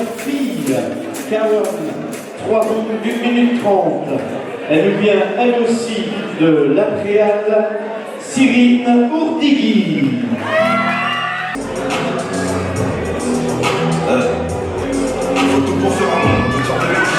junior fille, Caron, 3 minutes, 1 minute 30. Elle nous vient elle aussi de la Préale, Sirine Ourdighi. Faut tout pour faire un monde, toutes sortes de métiers,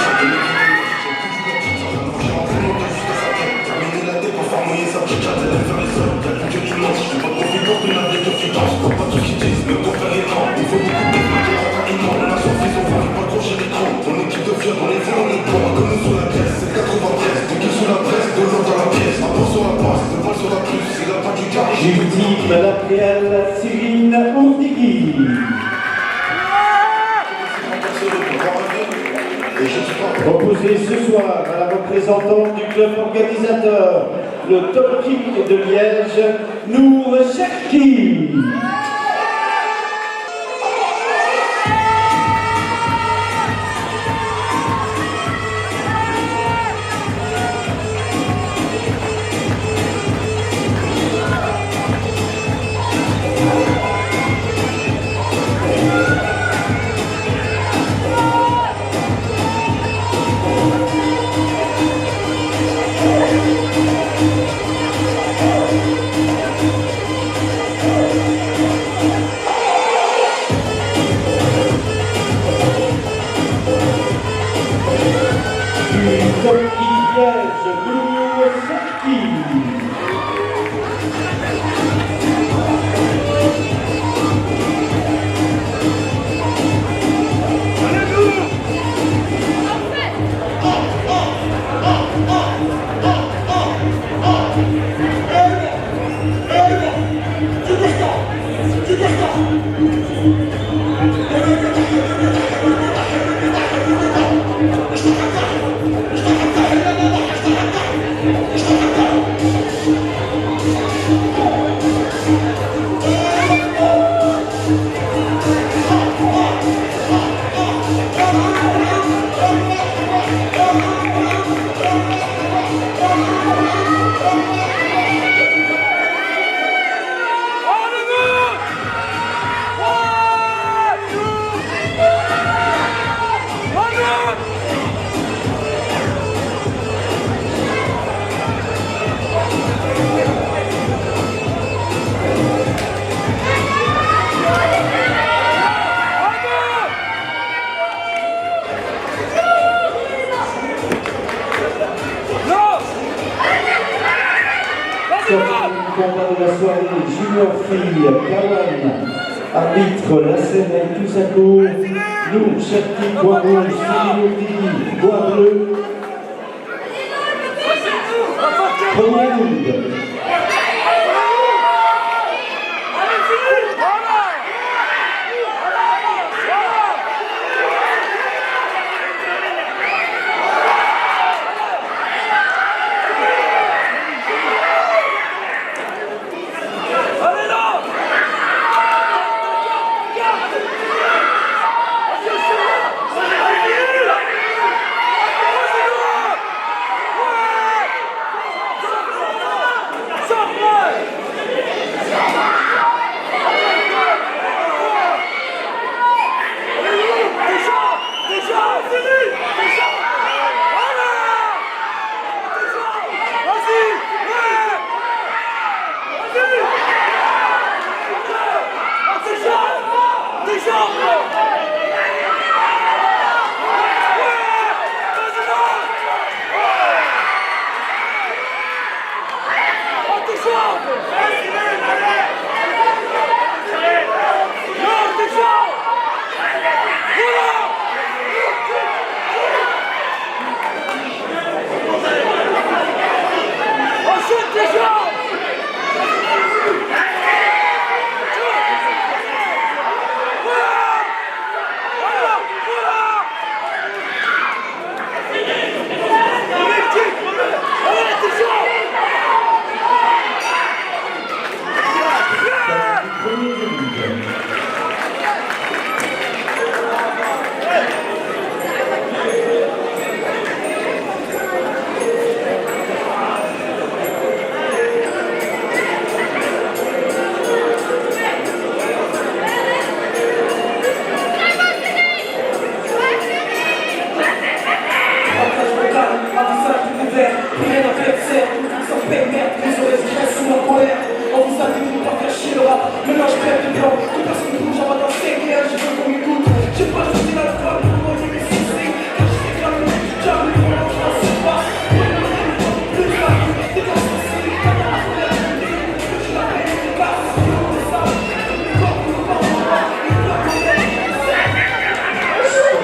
terminer la tête pour faire mouiller sa petite chatte, elle aime faire les sols, y'a plus que du monde, je fais pas profiter pour une avec de finance, faut pas tout ce qu'ils disent, même pour faire énorme, il faut beaucoup de défendre, on a son fils, on va pas accrocher l'écran, on est équipe de fiers, on est fous, on est bons, comme nous sur la pièce, c'est 93, de qui sous la presse, de l'eau dans la pièce, un point sur la passe, de pas sur la plus, c'est la fin du carré, Ultime la Préale, Sirine Ourdighi. Proposé ce soir à la représentante du club organisateur, le Top King de Liège, Nour Cherki. Top King Liège, Nour Cherki. Combat de la soirée, junior fille, Caron, arbitre, la scène avec tous à court, Nour Cherki, bois rouge, Sirine Ourdighi, bois bleu. Premier round.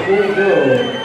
drapeau d'or.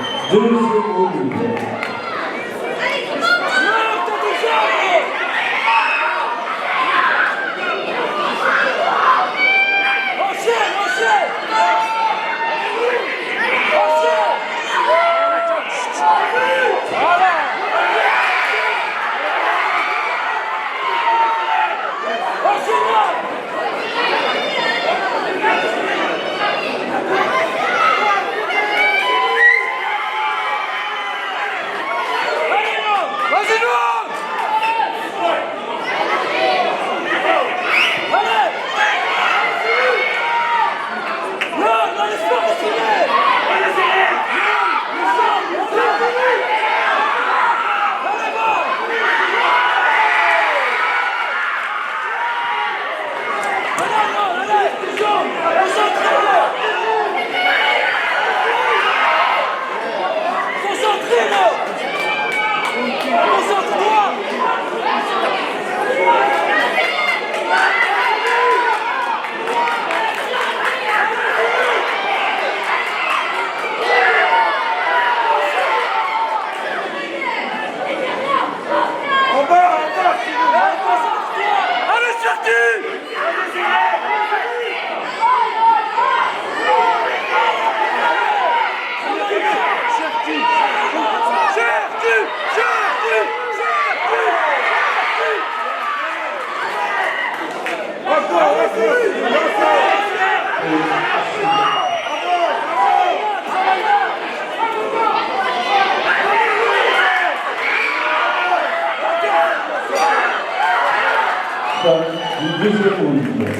Deuxième round. Du deuxième round.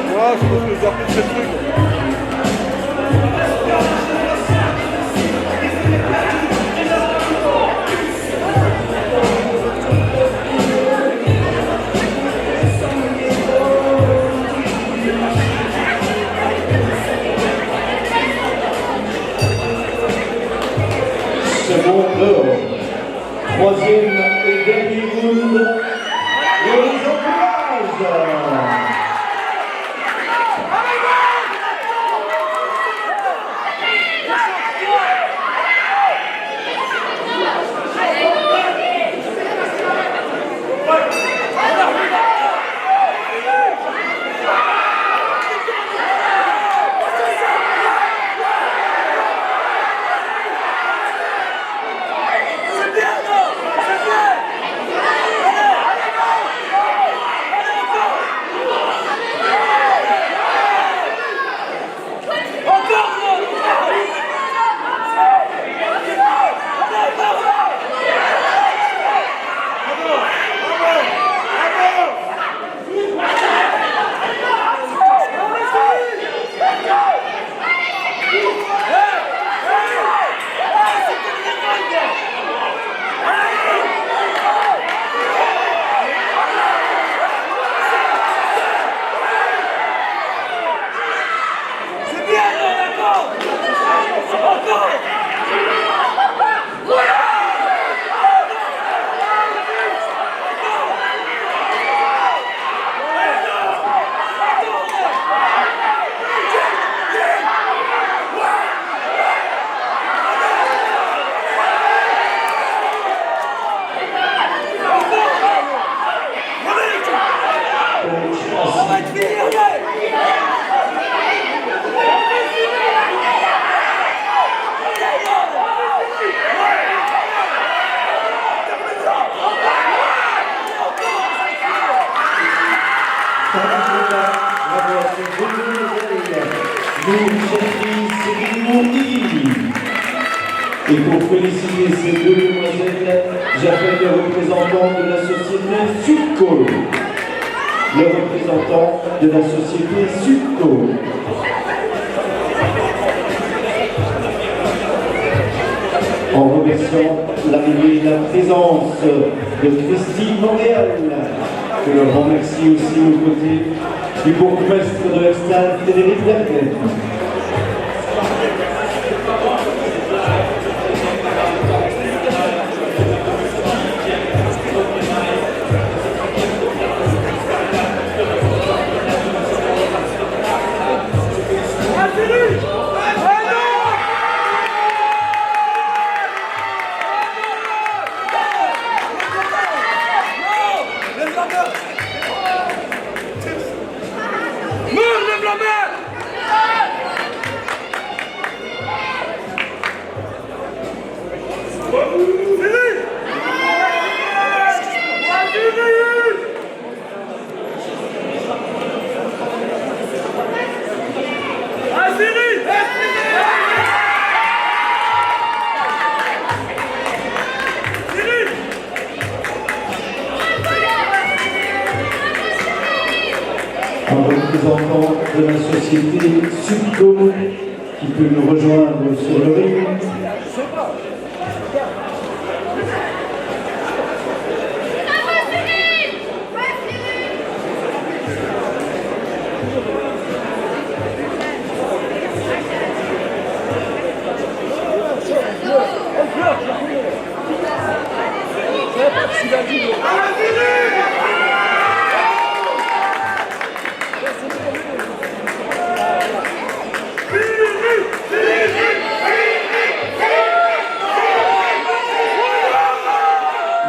Je pense que je dois plus ce truc. Second d'or. Troisième et dernier round. Et les encourages. Nour Cherki, Sirine Ourdighi. Et pour féliciter ces deux demoiselles, j'appelle le représentant de la société Sudco. Le représentant de la société Sudco. En remerciant qualification, l'arrivée et la présence de Christine Montréal, que l'on remercie aussi aux côtés du bourgmestre de l'Estade, Frédéric Derquet. Un représentant de la société Subco qui peut nous rejoindre sur le ring.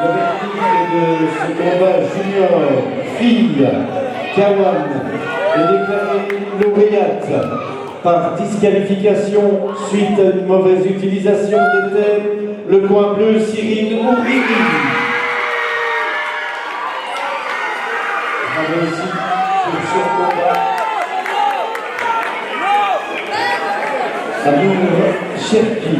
Le verdict de ce combat junior fille Kawan est déclarée lauréate par disqualification suite à une mauvaise utilisation des thèmes. Le coin bleu, Sirine Ourdighi. Bravo aussi pour ce combat. À Nour Cherki.